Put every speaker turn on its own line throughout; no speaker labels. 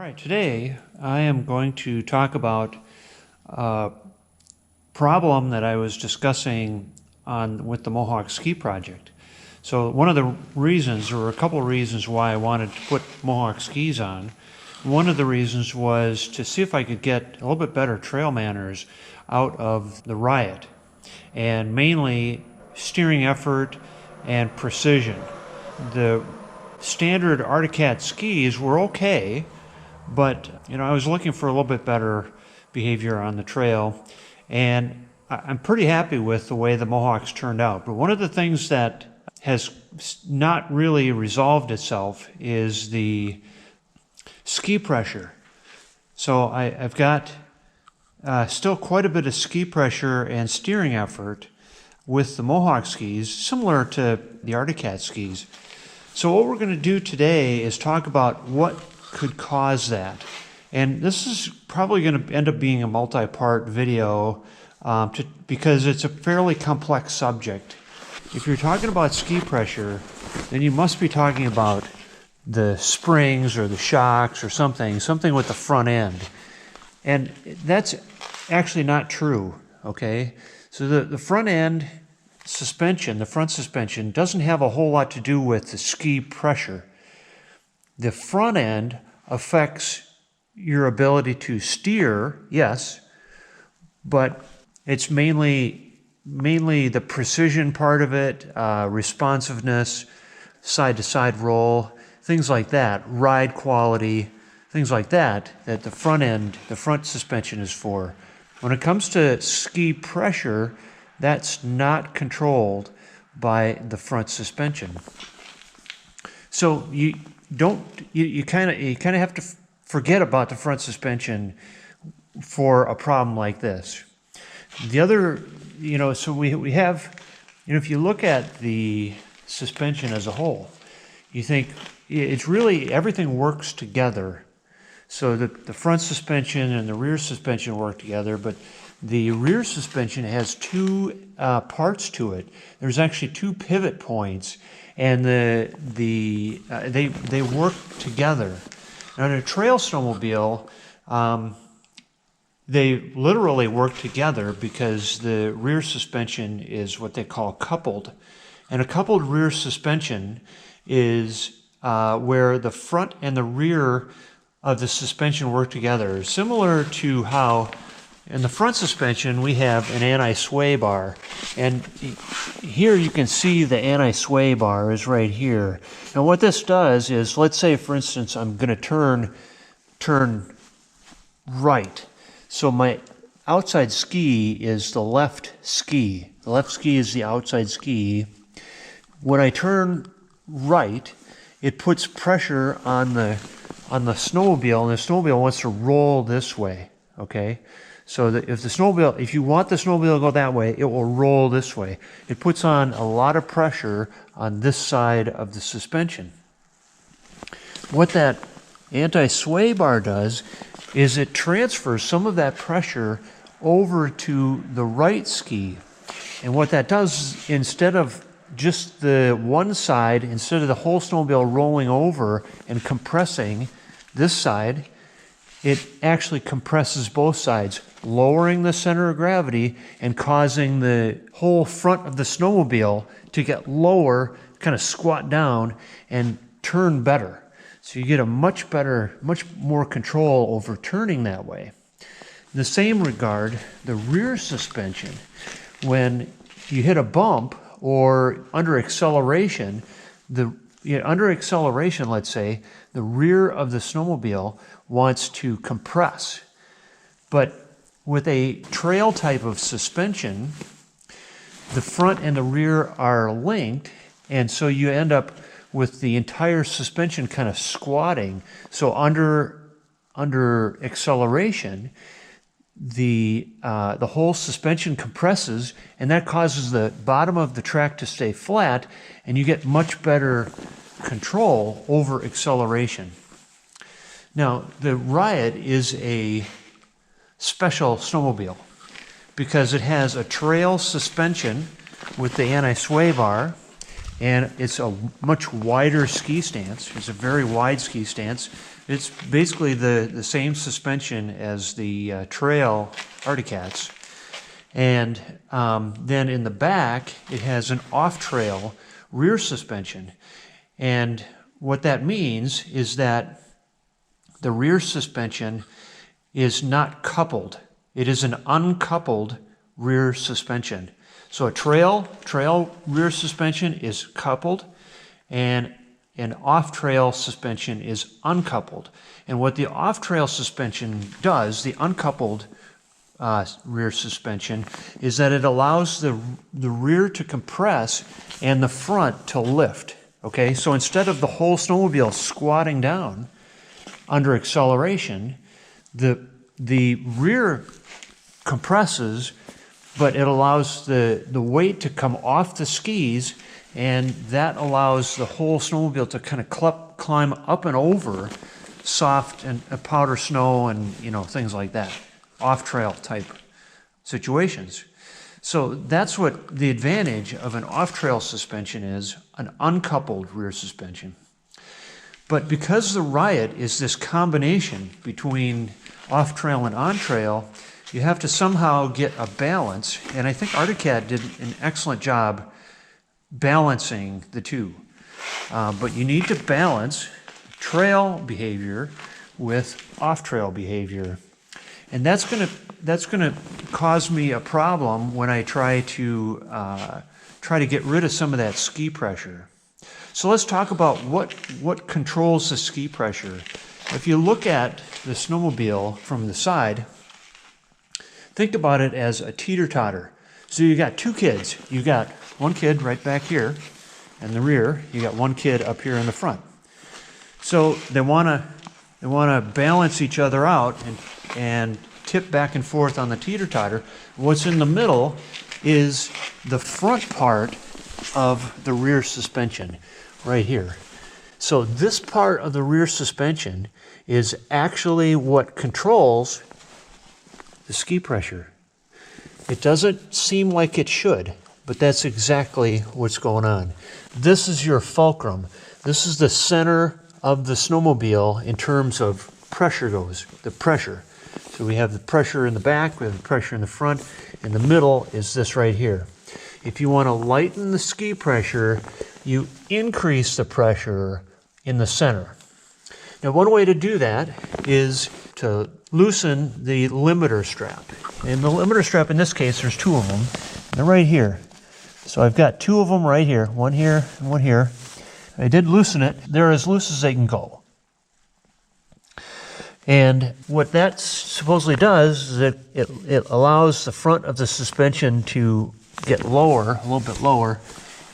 right, today I am going to talk about a problem that I was discussing with the Mohawk Ski Project. So one of the reasons, or a couple of reasons why I wanted to put Mohawk skis on, one of the reasons was to see if I could get a little bit better trail manners out of the Riot, and mainly steering effort and precision. The standard Arctic Cat skis were okay, but I was looking for a little bit better behavior on the trail, and I'm pretty happy with the way the Mohawks turned out. But one of the things that has not really resolved itself is the ski pressure. So I've got still quite a bit of ski pressure and steering effort with the Mohawk skis, similar to the Arctic Cat skis. So what we're going to do today is talk about what could cause that. And this is probably going to end up being a multi-part video because it's a fairly complex subject. If you're talking about ski pressure, then you must be talking about the springs or the shocks or something with the front end. And that's actually not true, okay? So the front end suspension, the front suspension, doesn't have a whole lot to do with the ski pressure. The front end affects your ability to steer, yes, but it's mainly the precision part of it, responsiveness, side-to-side roll, things like that, ride quality, things like that the front end, the front suspension is for. When it comes to ski pressure, that's not controlled by the front suspension. So you kind of have to forget about the front suspension for a problem like this. The other, so we have, if you look at the suspension as a whole, you think it's really everything works together. So the front suspension and the rear suspension work together, but the rear suspension has two parts to it. There's actually two pivot points, and they work together. Now, in a trail snowmobile, they literally work together because the rear suspension is what they call coupled. And a coupled rear suspension is where the front and the rear of the suspension work together, similar to how in the front suspension we have an anti-sway bar, and here you can see the anti-sway bar is right here. And what this does is, let's say for instance I'm going to turn right. So my outside ski is the left ski. The left ski is the outside ski. When I turn right, it puts pressure on the snowmobile, and the snowmobile wants to roll this way, okay? So that if you want the snowmobile to go that way, it will roll this way. It puts on a lot of pressure on this side of the suspension. What that anti-sway bar does is it transfers some of that pressure over to the right ski. And what that does, instead of just the one side, instead of the whole snowmobile rolling over and compressing this side, it actually compresses both sides, lowering the center of gravity and causing the whole front of the snowmobile to get lower, kind of squat down and turn better. So you get a much more control over turning that way. In the same regard, the rear suspension, when you hit a bump or under acceleration, let's say, the rear of the snowmobile wants to compress. But with a trail type of suspension, the front and the rear are linked, and so you end up with the entire suspension kind of squatting. So under acceleration, the whole suspension compresses, and that causes the bottom of the track to stay flat, and you get much better control over acceleration. Now, the Riot is a special snowmobile because it has a trail suspension with the anti-sway bar, and it's a much wider ski stance. It's a very wide ski stance. It's basically the same suspension as the trail Arctic Cats. And then in the back, it has an off-trail rear suspension. And what that means is that the rear suspension is not coupled. It is an uncoupled rear suspension. So a trail rear suspension is coupled, and an off-trail suspension is uncoupled. And what the off-trail suspension does, the uncoupled rear suspension, is that it allows the rear to compress and the front to lift. Okay, so instead of the whole snowmobile squatting down under acceleration, the rear compresses, but it allows the weight to come off the skis, and that allows the whole snowmobile to kind of climb up and over soft and powder snow and things like that, off-trail type situations. So that's what the advantage of an off-trail suspension is, an uncoupled rear suspension. But because the Riot is this combination between off-trail and on-trail, you have to somehow get a balance, and I think Arctic Cat did an excellent job balancing the two. But you need to balance trail behavior with off-trail behavior. And that's going to cause me a problem when I try to get rid of some of that ski pressure. So let's talk about what controls the ski pressure. If you look at the snowmobile from the side, think about it as a teeter-totter. So you got two kids. You got one kid right back here in the rear. You got one kid up here in the front. So they want to balance each other out and tip back and forth on the teeter-totter. What's in the middle is the front part of the rear suspension right here. So this part of the rear suspension is actually what controls the ski pressure. It doesn't seem like it should, but that's exactly what's going on. This is your fulcrum. This is the center of the snowmobile in terms of pressure goes, the pressure. So we have the pressure in the back, we have the pressure in the front, and the middle is this right here. If you want to lighten the ski pressure, you increase the pressure in the center. Now, one way to do that is to loosen the limiter strap. And the limiter strap, in this case, there's two of them. They're right here. So I've got two of them right here and one here. I did loosen it. They're as loose as they can go. And what that supposedly does is it allows the front of the suspension to get lower, a little bit lower,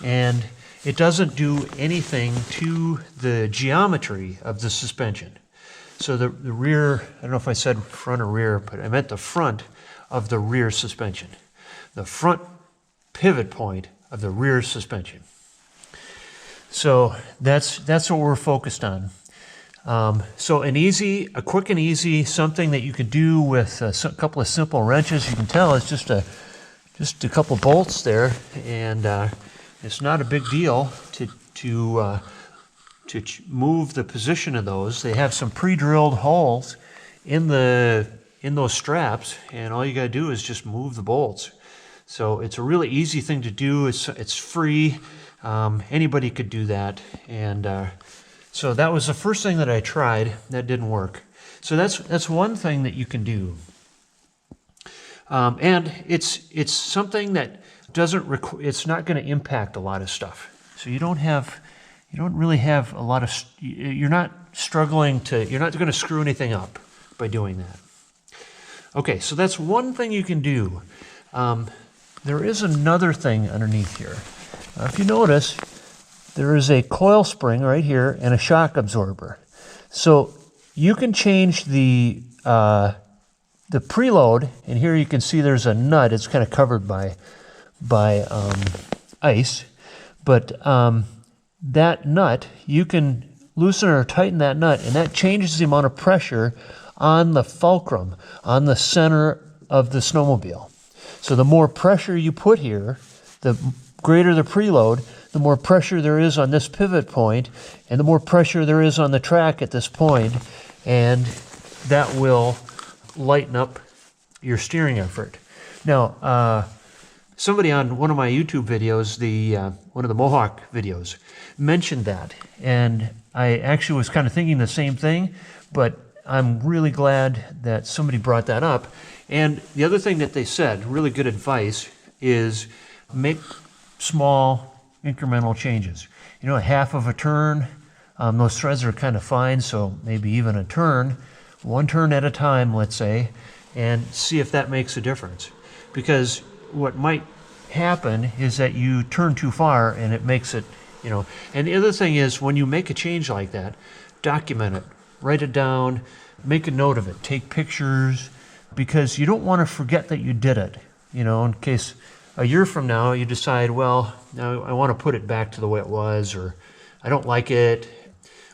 and it doesn't do anything to the geometry of the suspension. So the rear, I don't know if I said front or rear, but I meant the front of the rear suspension. The front pivot point of the rear suspension. So that's what we're focused on. So a quick and easy, something that you could do with a couple of simple wrenches. You can tell it's just a couple bolts there, and it's not a big deal to move the position of those. They have some pre-drilled holes in those straps, and all you got to do is just move the bolts. So it's a really easy thing to do. It's free. Anybody could do that, and so that was the first thing that I tried. That didn't work. So that's one thing that you can do, and it's something that it's not going to impact a lot of stuff. So you don't really have a lot of. You're not struggling you're not going to screw anything up by doing that. Okay, so that's one thing you can do. There is another thing underneath here. If you notice, there is a coil spring right here and a shock absorber. So you can change the preload, and here you can see there's a nut. It's kind of covered by ice, but that nut, you can loosen or tighten that nut, and that changes the amount of pressure on the fulcrum, on the center of the snowmobile. So the more pressure you put here, the greater the preload, the more pressure there is on this pivot point, and the more pressure there is on the track at this point, and that will lighten up your steering effort. Now, somebody on one of my YouTube videos, one of the Mohawk videos, mentioned that, and I actually was kind of thinking the same thing, but I'm really glad that somebody brought that up. And the other thing that they said, really good advice, is make small incremental changes. You know, a half of a turn, those threads are kind of fine, so maybe even a turn, one turn at a time, let's say, and see if that makes a difference. Because what might happen is that you turn too far and it makes it, you know. And the other thing is, when you make a change like that, document it, write it down, make a note of it, take pictures, because you don't want to forget that you did it, you know, in case a year from now you decide, well, now I want to put it back to the way it was, or I don't like it,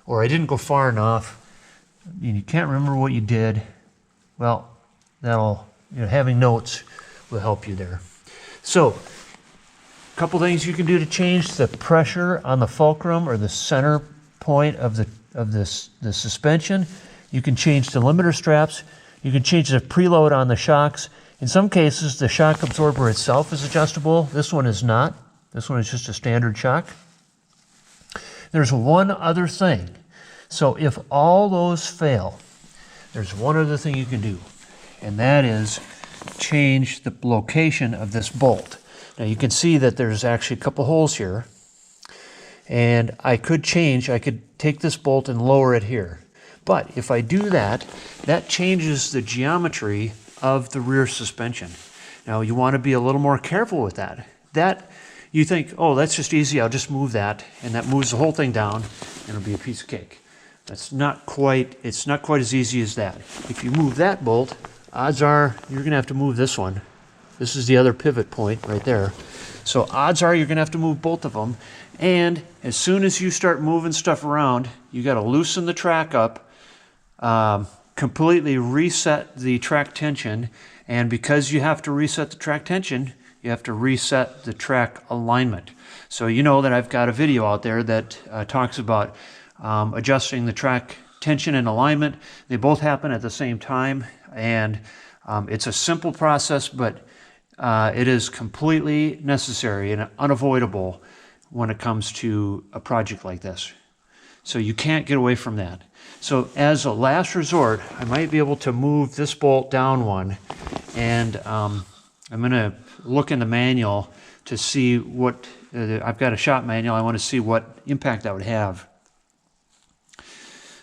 or I didn't go far enough, and you can't remember what you did. Well, that'll, you know, having notes will help you there. So, a couple things you can do to change the pressure on the fulcrum, or the center point of the suspension. You can change the limiter straps. You can change the preload on the shocks. In some cases, the shock absorber itself is adjustable. This one is not. This one is just a standard shock. There's one other thing. So if all those fail, there's one other thing you can do, and that is change the location of this bolt. Now you can see that there's actually a couple holes here, and I could take this bolt and lower it here. But if I do that, that changes the geometry of the rear suspension. Now you want to be a little more careful with that. That, you think, oh, that's just easy, I'll just move that, and that moves the whole thing down, and it'll be a piece of cake. It's not quite as easy as that. If you move that bolt, odds are you're going to have to move this one. This is the other pivot point right there. So odds are you're going to have to move both of them. And as soon as you start moving stuff around, you got to loosen the track up, completely reset the track tension. And because you have to reset the track tension, you have to reset the track alignment. So you know that I've got a video out there that talks about adjusting the track tension and alignment. They both happen at the same time, and it's a simple process, but it is completely necessary and unavoidable when it comes to a project like this. So you can't get away from that. So as a last resort, I might be able to move this bolt down one, and I'm going to look in the manual to see what, I've got a shop manual, I want to see what impact that would have.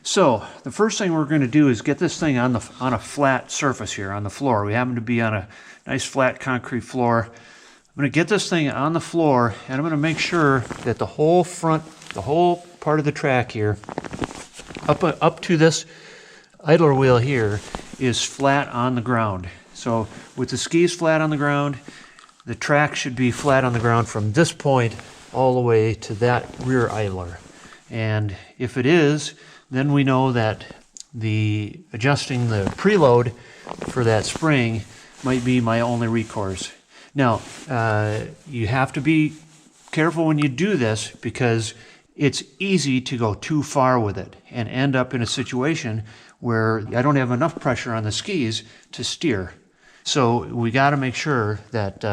So the first thing we're going to do is get this thing on a flat surface here, on the floor. We happen to be on a nice flat concrete floor. I'm going to get this thing on the floor, and I'm going to make sure that the whole part of the track here, up to this idler wheel here, is flat on the ground. So with the skis flat on the ground, the track should be flat on the ground from this point all the way to that rear idler. And if it is, then we know that adjusting the preload for that spring might be my only recourse. Now, you have to be careful when you do this, because it's easy to go too far with it and end up in a situation where I don't have enough pressure on the skis to steer. So we got to make sure that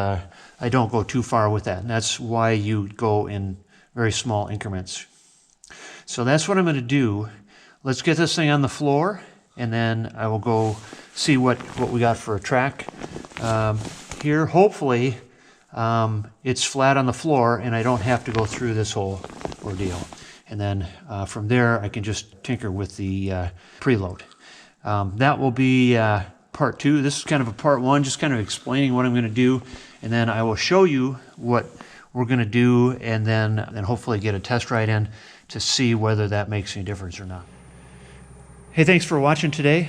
I don't go too far with that, and that's why you go in very small increments. So that's what I'm going to do. Let's get this thing on the floor, and then I will go see what we got for a track here. Hopefully it's flat on the floor and I don't have to go through this whole ordeal. And then from there I can just tinker with the preload. That will be part 2. This is kind of a part 1, just kind of explaining what I'm going to do, and then I will show you what we're going to do, and then hopefully get a test ride in to see whether that makes any difference or not. Hey, thanks for watching today.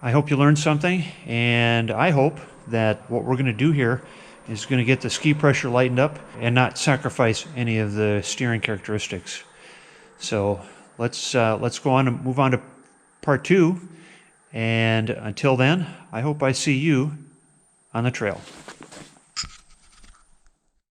I hope you learned something, and I hope that what we're going to do here is going to get the ski pressure lightened up and not sacrifice any of the steering characteristics. So let's go on and move on to part 2, and until then, I hope I see you on the trail.